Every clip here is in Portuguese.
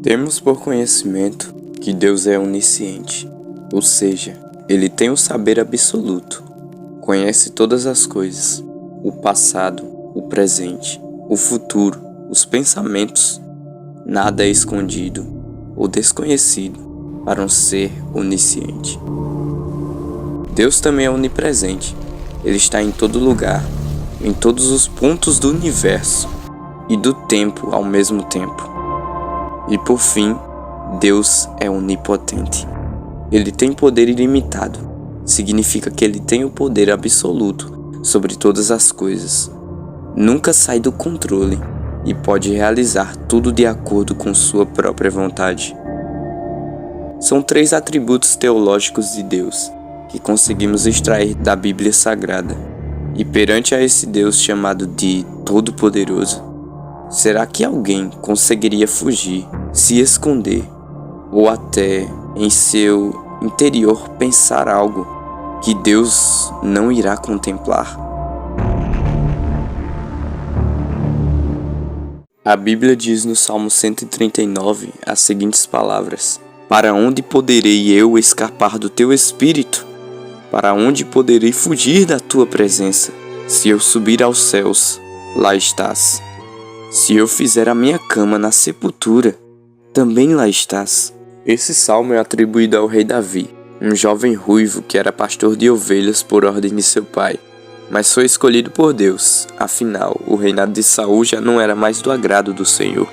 Temos por conhecimento que Deus é onisciente, ou seja, Ele tem o saber absoluto, conhece todas as coisas, o passado, o presente, o futuro, os pensamentos. Nada é escondido ou desconhecido para um ser onisciente. Deus também é onipresente, Ele está em todo lugar, em todos os pontos do universo e do tempo ao mesmo tempo. E por fim, Deus é onipotente. Ele tem poder ilimitado. Significa que ele tem o poder absoluto sobre todas as coisas. Nunca sai do controle e pode realizar tudo de acordo com sua própria vontade. São 3 atributos teológicos de Deus que conseguimos extrair da Bíblia Sagrada. E perante a esse Deus chamado de Todo-Poderoso, será que alguém conseguiria fugir, se esconder, ou até em seu interior pensar algo que Deus não irá contemplar? A Bíblia diz no Salmo 139 as seguintes palavras: Para onde poderei eu escapar do teu espírito? Para onde poderei fugir da tua presença? Se eu subir aos céus, lá estás. Se eu fizer a minha cama na sepultura, também lá estás. Esse salmo é atribuído ao rei Davi, um jovem ruivo que era pastor de ovelhas por ordem de seu pai, mas foi escolhido por Deus. Afinal, o reinado de Saul já não era mais do agrado do Senhor.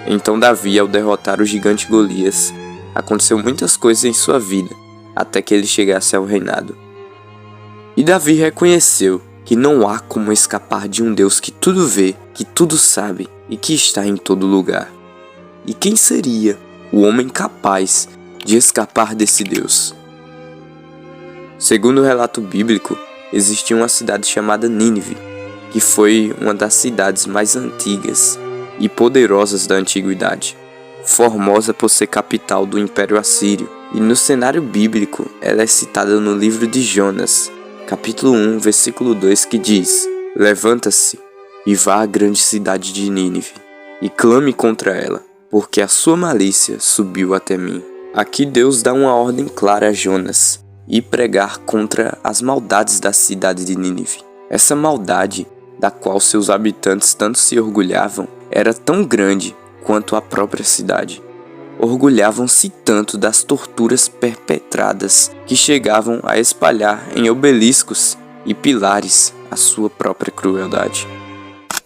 Então Davi, ao derrotar o gigante Golias, aconteceu muitas coisas em sua vida, até que ele chegasse ao reinado. E Davi reconheceu que não há como escapar de um Deus que tudo vê, que tudo sabe e que está em todo lugar. E quem seria o homem capaz de escapar desse Deus? Segundo o relato bíblico, existia uma cidade chamada Nínive, que foi uma das cidades mais antigas e poderosas da antiguidade, formosa por ser capital do Império Assírio, e no cenário bíblico ela é citada no livro de Jonas, capítulo 1, versículo 2, que diz: Levanta-se e vá à grande cidade de Nínive, e clame contra ela, porque a sua malícia subiu até mim. Aqui Deus dá uma ordem clara a Jonas: ir pregar contra as maldades da cidade de Nínive. Essa maldade, da qual seus habitantes tanto se orgulhavam, era tão grande quanto a própria cidade. Orgulhavam-se tanto das torturas perpetradas que chegavam a espalhar em obeliscos e pilares a sua própria crueldade.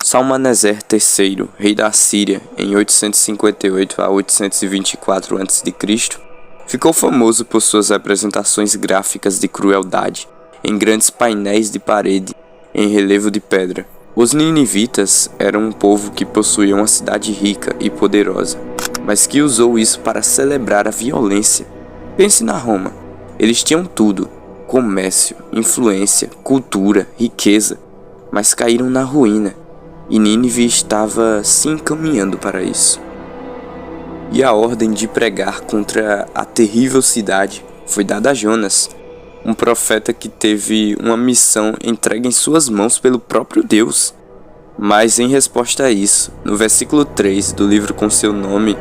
Salmaneser III, rei da Síria, em 858 a 824 a.C., ficou famoso por suas representações gráficas de crueldade em grandes painéis de parede em relevo de pedra. Os ninivitas eram um povo que possuía uma cidade rica e poderosa, mas que usou isso para celebrar a violência. Pense na Roma. Eles tinham tudo: comércio, influência, cultura, riqueza, mas caíram na ruína, e Nínive estava se encaminhando para isso. E a ordem de pregar contra a terrível cidade foi dada a Jonas, um profeta que teve uma missão entregue em suas mãos pelo próprio Deus. Mas em resposta a isso, no versículo 3 do livro com seu nome,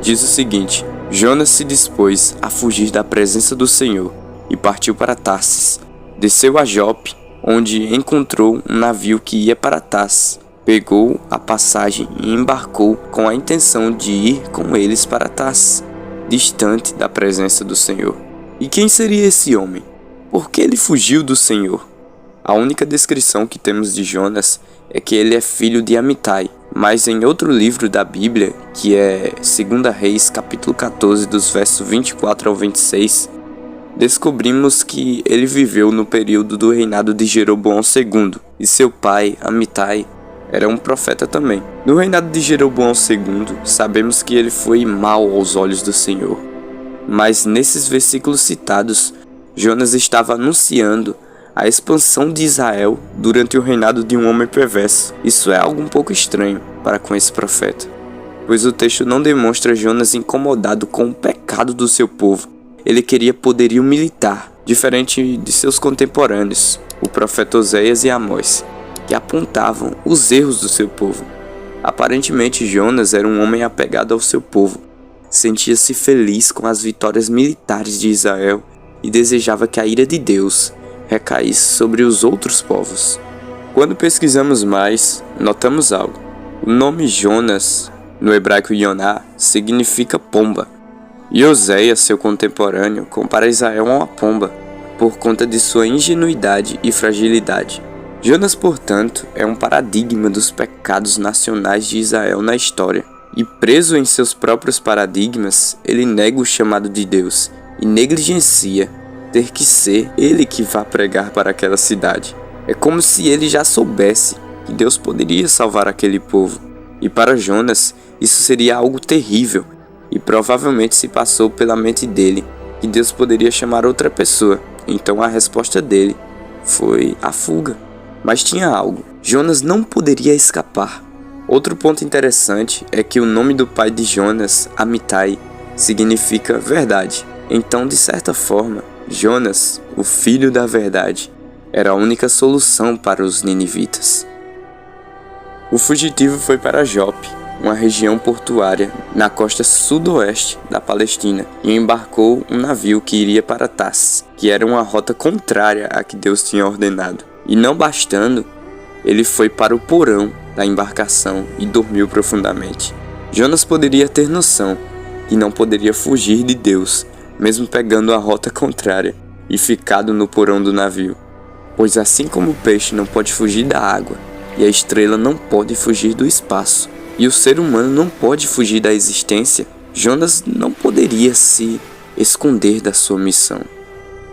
diz o seguinte: Jonas se dispôs a fugir da presença do Senhor e partiu para Tarsis. Desceu a Jope, onde encontrou um navio que ia para Tarsis. Pegou a passagem e embarcou com a intenção de ir com eles para Tarsis, distante da presença do Senhor. E quem seria esse homem? Por que ele fugiu do Senhor? A única descrição que temos de Jonas é que ele é filho de Amitai, mas em outro livro da Bíblia, que é 2 Reis, capítulo 14, dos versos 24 ao 26, descobrimos que ele viveu no período do reinado de Jeroboão II, e seu pai, Amitai, era um profeta também. No reinado de Jeroboão II, sabemos que ele foi mau aos olhos do Senhor. Mas nesses versículos citados, Jonas estava anunciando a expansão de Israel durante o reinado de um homem perverso. Isso é algo um pouco estranho para com esse profeta, pois o texto não demonstra Jonas incomodado com o pecado do seu povo. Ele queria poderio militar, diferente de seus contemporâneos, o profeta Oséias e Amós, que apontavam os erros do seu povo. Aparentemente, Jonas era um homem apegado ao seu povo, sentia-se feliz com as vitórias militares de Israel e desejava que a ira de Deus recaísse sobre os outros povos. Quando pesquisamos mais, notamos algo. O nome Jonas, no hebraico Yoná, significa pomba. E Oséias, seu contemporâneo, compara Israel a uma pomba, por conta de sua ingenuidade e fragilidade. Jonas, portanto, é um paradigma dos pecados nacionais de Israel na história. E preso em seus próprios paradigmas, ele nega o chamado de Deus e negligencia ter que ser ele que vá pregar para aquela cidade. É como se ele já soubesse que Deus poderia salvar aquele povo. E para Jonas, isso seria algo terrível, e provavelmente se passou pela mente dele que Deus poderia chamar outra pessoa. Então a resposta dele foi a fuga. Mas tinha algo: Jonas não poderia escapar. Outro ponto interessante é que o nome do pai de Jonas, Amitai, significa verdade. Então, de certa forma, Jonas, o filho da verdade, era a única solução para os ninivitas. O fugitivo foi para Jope, uma região portuária na costa sudoeste da Palestina, e embarcou um navio que iria para Tarsis, que era uma rota contrária à que Deus tinha ordenado. E não bastando, ele foi para o porão da embarcação e dormiu profundamente. Jonas poderia ter noção que não poderia fugir de Deus, mesmo pegando a rota contrária e ficado no porão do navio. Pois assim como o peixe não pode fugir da água, e a estrela não pode fugir do espaço, e o ser humano não pode fugir da existência, Jonas não poderia se esconder da sua missão.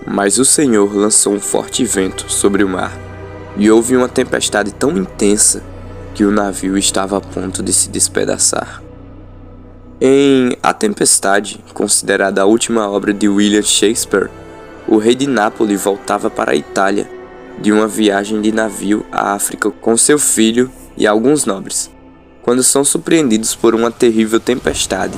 Mas o Senhor lançou um forte vento sobre o mar, e houve uma tempestade tão intensa que o navio estava a ponto de se despedaçar. Em A Tempestade, considerada a última obra de William Shakespeare, o rei de Nápoles voltava para a Itália de uma viagem de navio à África com seu filho e alguns nobres, quando são surpreendidos por uma terrível tempestade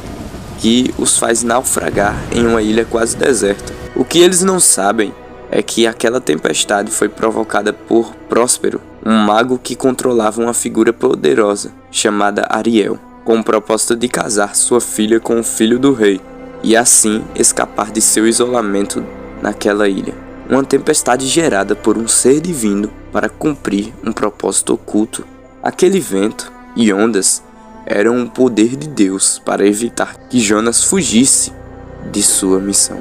que os faz naufragar em uma ilha quase deserta. O que eles não sabem é que aquela tempestade foi provocada por Próspero, um mago que controlava uma figura poderosa chamada Ariel, com o propósito de casar sua filha com o filho do rei e assim escapar de seu isolamento naquela ilha. Uma tempestade gerada por um ser divino para cumprir um propósito oculto. Aquele vento e ondas eram um poder de Deus para evitar que Jonas fugisse de sua missão.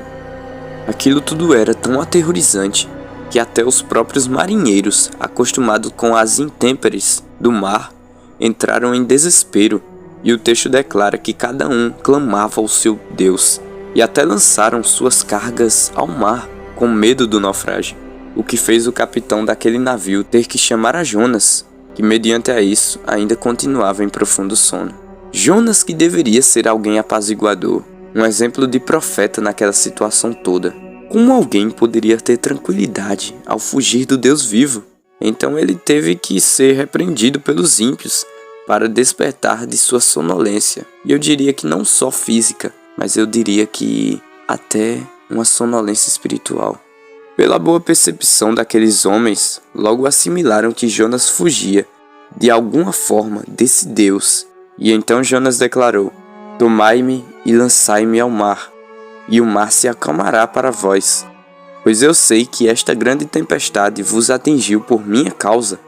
Aquilo tudo era tão aterrorizante que até os próprios marinheiros, acostumados com as intempéries do mar, entraram em desespero, e o texto declara que cada um clamava ao seu Deus, e até lançaram suas cargas ao mar com medo do naufrágio, o que fez o capitão daquele navio ter que chamar a Jonas, que mediante a isso ainda continuava em profundo sono. Jonas, que deveria ser alguém apaziguador, um exemplo de profeta naquela situação toda. Como alguém poderia ter tranquilidade ao fugir do Deus vivo? Então ele teve que ser repreendido pelos ímpios para despertar de sua sonolência. E eu diria que não só física, mas eu diria que até uma sonolência espiritual. Pela boa percepção daqueles homens, logo assimilaram que Jonas fugia, de alguma forma, desse Deus. E então Jonas declarou: tomai-me e lançai-me ao mar, e o mar se acalmará para vós. Pois eu sei que esta grande tempestade vos atingiu por minha causa.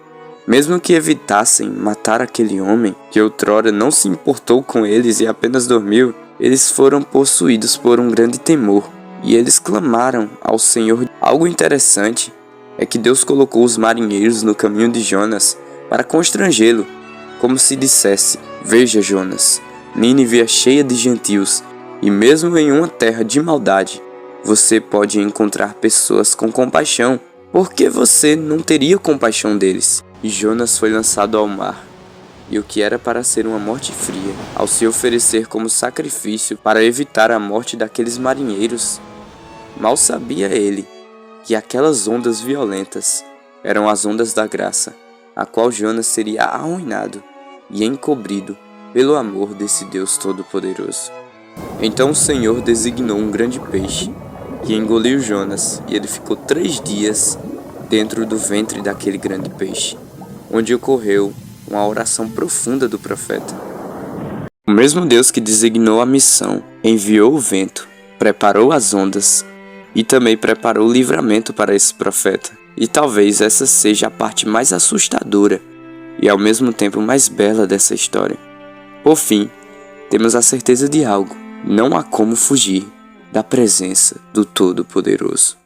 Mesmo que evitassem matar aquele homem, que outrora não se importou com eles e apenas dormiu, eles foram possuídos por um grande temor, e eles clamaram ao Senhor. Algo interessante é que Deus colocou os marinheiros no caminho de Jonas para constrangê-lo, como se dissesse: veja, Jonas, Nínive é cheia de gentios, e mesmo em uma terra de maldade, você pode encontrar pessoas com compaixão. Por que você não teria compaixão deles? E Jonas foi lançado ao mar, e o que era para ser uma morte fria, ao se oferecer como sacrifício para evitar a morte daqueles marinheiros, mal sabia ele que aquelas ondas violentas eram as ondas da graça, a qual Jonas seria arruinado e encobrido pelo amor desse Deus Todo-Poderoso. Então o Senhor designou um grande peixe, que engoliu Jonas, e ele ficou 3 dias dentro do ventre daquele grande peixe, onde ocorreu com a oração profunda do profeta. O mesmo Deus que designou a missão, enviou o vento, preparou as ondas e também preparou o livramento para esse profeta. E talvez essa seja a parte mais assustadora e ao mesmo tempo mais bela dessa história. Por fim, temos a certeza de algo: não há como fugir da presença do Todo-Poderoso.